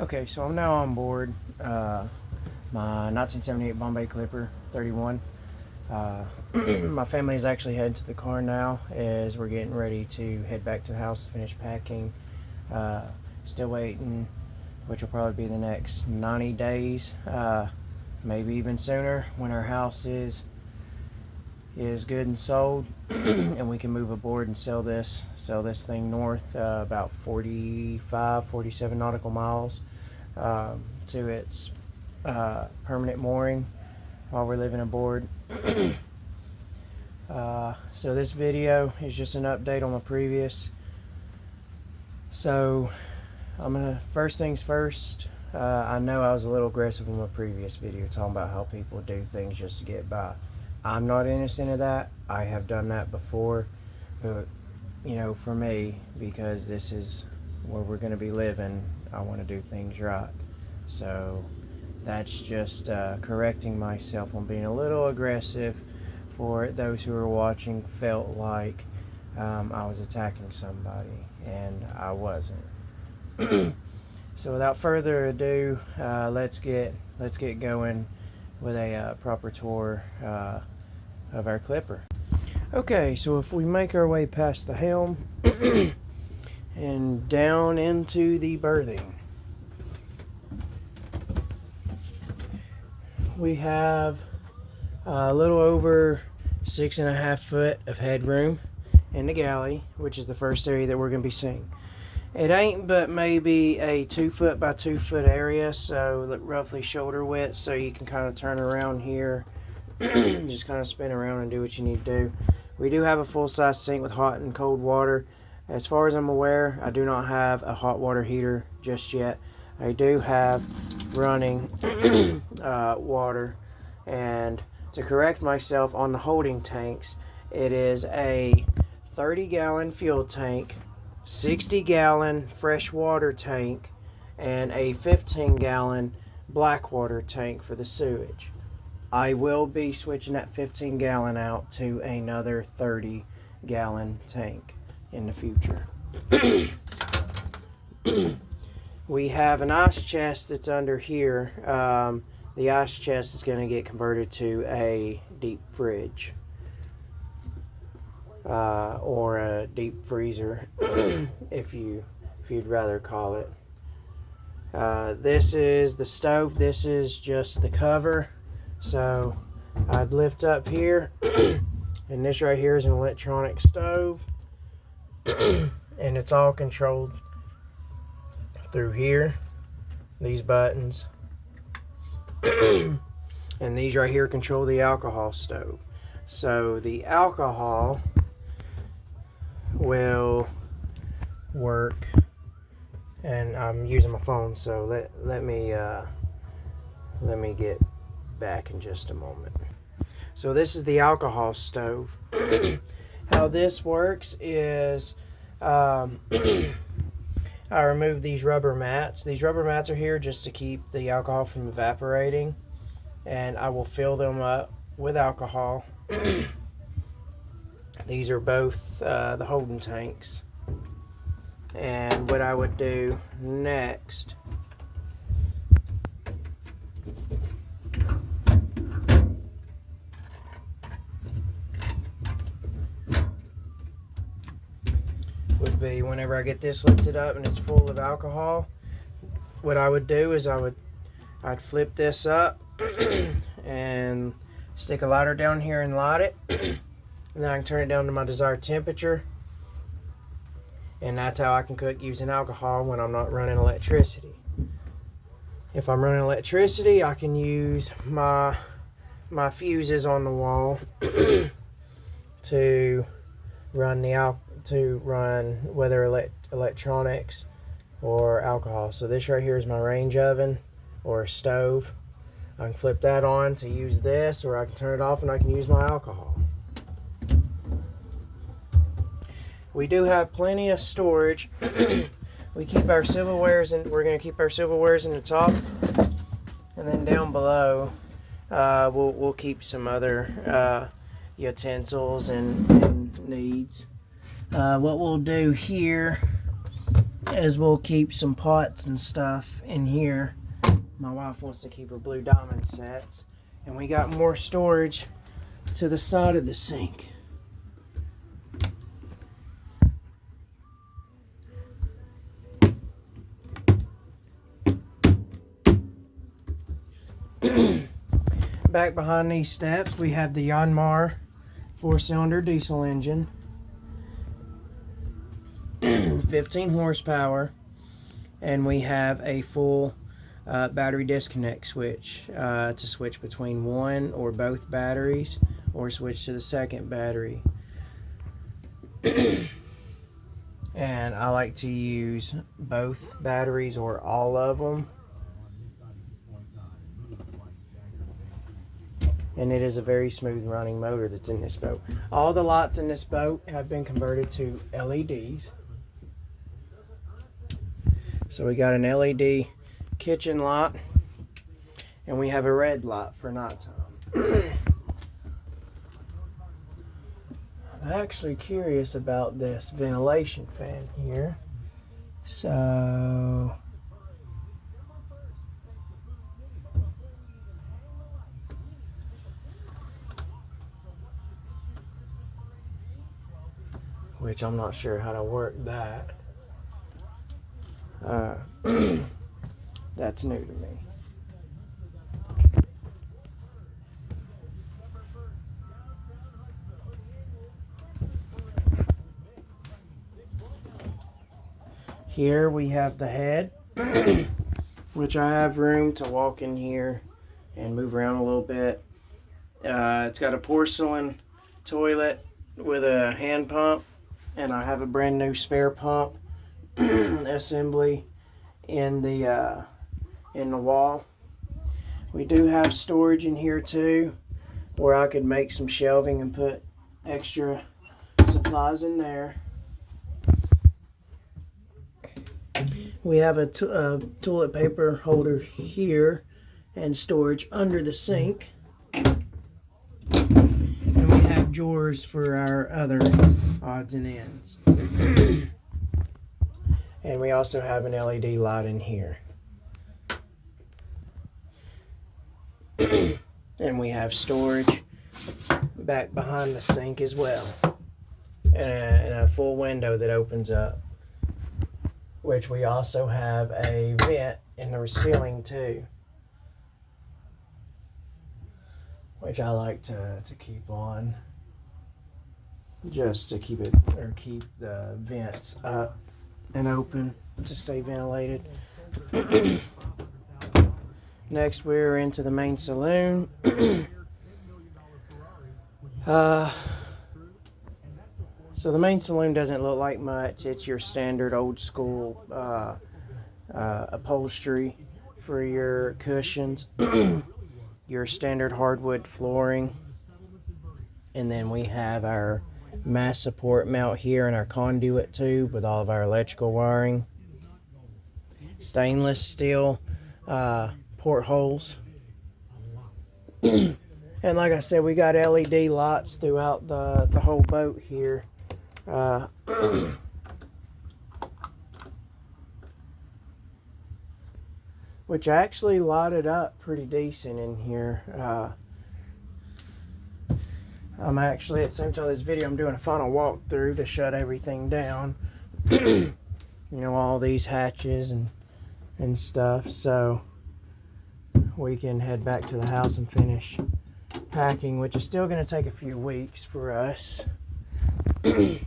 Okay, so I'm now on board my 1978 Bombay Clipper 31. My family is actually heading to the car now as we're getting ready to head back to the house to finish packing. Still waiting, which will probably be the next 90 days, maybe even sooner, when our house is good and sold and we can move aboard and sell this thing north about 47 nautical miles to its permanent mooring while we're living aboard. So this video is just an update on my previous. So I'm gonna, first things first, I know I was a little aggressive in my previous video talking about how people do things just to get by. I'm not innocent of that. I have done that before, but you know, for me, because this is where we're going to be living, I want to do things right. So that's just correcting myself on being a little aggressive. For those who are watching, felt like I was attacking somebody, and I wasn't. So without further ado, let's get going with a proper tour of our Clipper. Okay, so if we make our way past the helm and down into the berthing, we have a little over 6.5 foot of headroom in the galley, which is the first area that we're going to be seeing. It ain't but maybe a 2 foot by 2 foot area, so roughly shoulder width, so you can kind of turn around here, just kind of spin around and do what you need to do. We do have a full-size sink with hot and cold water. As far as I'm aware, I do not have a hot water heater just yet. I do have running water, and to correct myself on the holding tanks, it is a 30-gallon fuel tank, 60-gallon fresh water tank, and a 15-gallon black water tank for the sewage. I will be switching that 15-gallon out to another 30-gallon tank in the future. We have an ice chest that's under here. The ice chest is going to get converted to a deep fridge. Or a deep freezer, if you'd rather call it. This is the stove. This is just the cover. So I'd lift up here, and this right here is an electronic stove, and it's all controlled through here, these buttons, and these right here control the alcohol stove. So the alcohol will work, and I'm using my phone, so let me get back in just a moment. So this is the alcohol stove. How this works is I remove these rubber mats. These rubber mats are here just to keep the alcohol from evaporating, and I will fill them up with alcohol. These are both the holding tanks. And what I would do next would be, whenever I get this lifted up and it's full of alcohol, what I would do is I'd flip this up and stick a lighter down here and light it. And then I can turn it down to my desired temperature, and that's how I can cook using alcohol when I'm not running electricity. If I'm running electricity, I can use my fuses on the wall to run whether electronics or alcohol. So this right here is my range oven or stove. I can flip that on to use this, or I can turn it off and I can use my alcohol. We do have plenty of storage. We keep our silverwares, and we're going to keep our silverwares in the top, and then down below we'll keep some other utensils and needs. What we'll do here as we'll keep some pots and stuff in here. My wife wants to keep her blue diamond sets. And we got more storage to the side of the sink. Back behind these steps, we have the Yanmar 4-cylinder diesel engine, 15 horsepower, and we have a full battery disconnect switch to switch between one or both batteries, or switch to the second battery. And I like to use both batteries or all of them. And it is a very smooth running motor that's in this boat. All the lights in this boat have been converted to LEDs. So we got an LED kitchen light, and we have a red light for nighttime. I'm actually curious about this ventilation fan here. So which I'm not sure how to work that. That's new to me. Here we have the head, which I have room to walk in here and move around a little bit. It's got a porcelain toilet with a hand pump, and I have a brand new spare pump assembly in the wall. We do have storage in here too, where I could make some shelving and put extra supplies in there. We have a toilet paper holder here and storage under the sink. And we have drawers for our other odds and ends. And we also have an LED light in here. And we have storage back behind the sink as well. And a full window that opens up. Which we also have a vent in the ceiling too. Which I like to keep on. Just to keep the vents up and open to stay ventilated. Next, we're into the main saloon. So the main saloon doesn't look like much. It's your standard old school upholstery for your cushions, your standard hardwood flooring, and then we have our mass support mount here and our conduit tube with all of our electrical wiring. Stainless steel portholes. And like I said, we got LED lights throughout the whole boat here. Which actually lighted up pretty decent in here. I'm actually, at the same time of this video, I'm doing a final walkthrough to shut everything down. You know, all these hatches and stuff, so we can head back to the house and finish packing, which is still going to take a few weeks for us. Okay.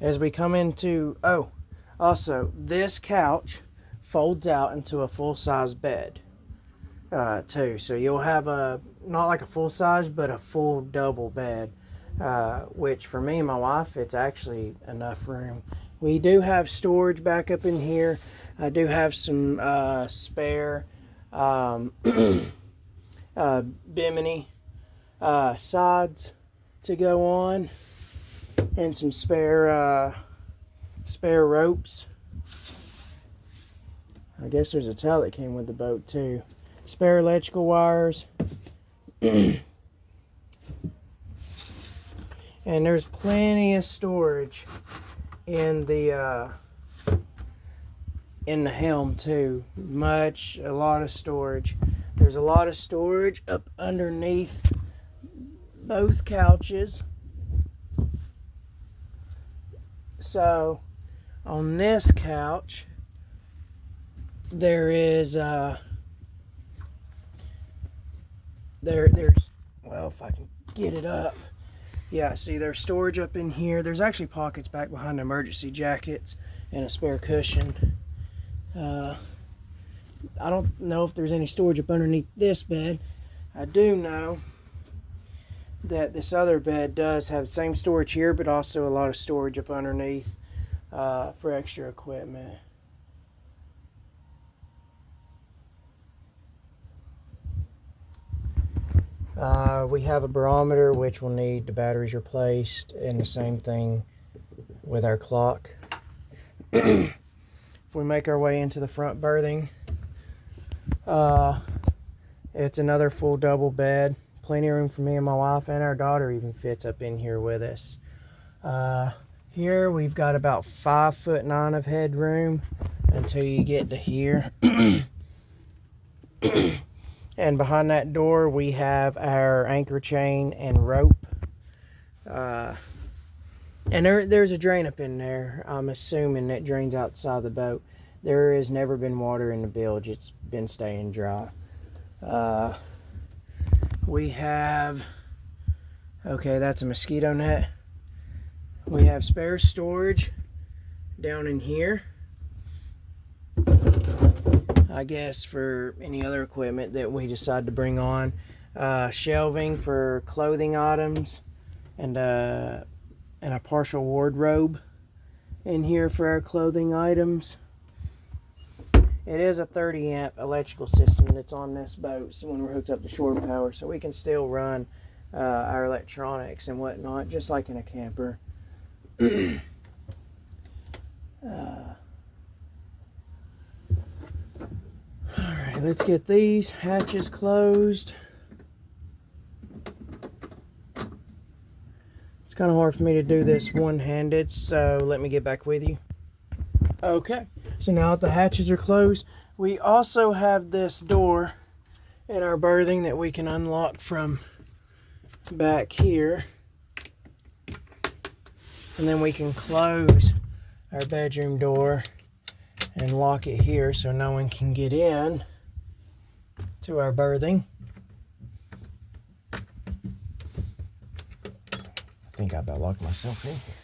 As we come into, also, this couch folds out into a full-size bed, too. So you'll have not like a full-size, but a full double bed, which for me and my wife, it's actually enough room. We do have storage back up in here. I do have some spare bimini sides to go on, and some spare ropes. I guess there's a towel that came with the boat too. Spare electrical wires. And there's plenty of storage in the helm too. A lot of storage. There's a lot of storage up underneath both couches. So on this couch there is there's well, if I can get it up. Yeah, see, there's storage up in here. There's actually pockets back behind the emergency jackets and a spare cushion. I don't know if there's any storage up underneath this bed. I do know that this other bed does have the same storage here, but also a lot of storage up underneath for extra equipment. We have a barometer which will need the batteries replaced, and the same thing with our clock. If we make our way into the front berthing, it's another full double bed. Plenty of room for me and my wife, and our daughter even fits up in here with us. Here we've got about 5'9" of headroom until you get to here. And behind that door we have our anchor chain and rope. And there's a drain up in there. I'm assuming that drains outside the boat. There has never been water in the bilge. It's been staying dry. We have, okay, that's a mosquito net. We have spare storage down in here, I guess, for any other equipment that we decide to bring on. Shelving for clothing items, and a partial wardrobe in here for our clothing items. It is a 30 amp electrical system that's on this boat, so when we're hooked up to shore power, so we can still run our electronics and whatnot, just like in a camper. Alright, let's get these hatches closed. It's kind of hard for me to do this one-handed, so let me get back with you. Okay, so now that the hatches are closed, we also have this door in our berthing that we can unlock from back here. And then we can close our bedroom door and lock it here so no one can get in to our berthing. I think I about locked myself in here.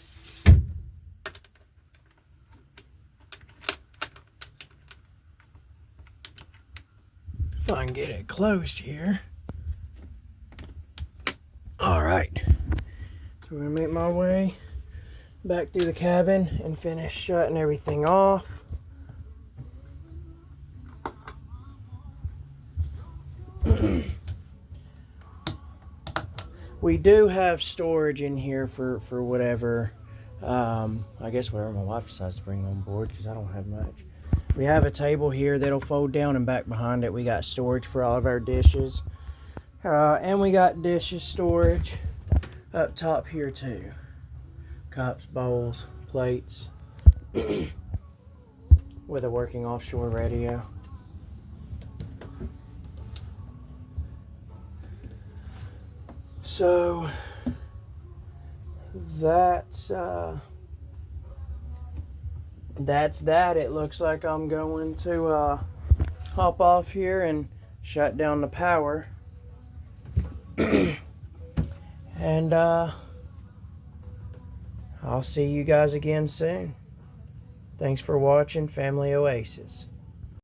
If I can get it closed here. Alright. So we're going to make my way back through the cabin and finish shutting everything off. We do have storage in here for whatever, I guess whatever my wife decides to bring on board, because I don't have much. We have a table here that'll fold down, and back behind it we got storage for all of our dishes. And we got dishes storage up top here too. Cups, bowls, plates, with a working offshore radio. So that's that. It looks like I'm going to hop off here and shut down the power. And I'll see you guys again soon. Thanks for watching Family Oasis.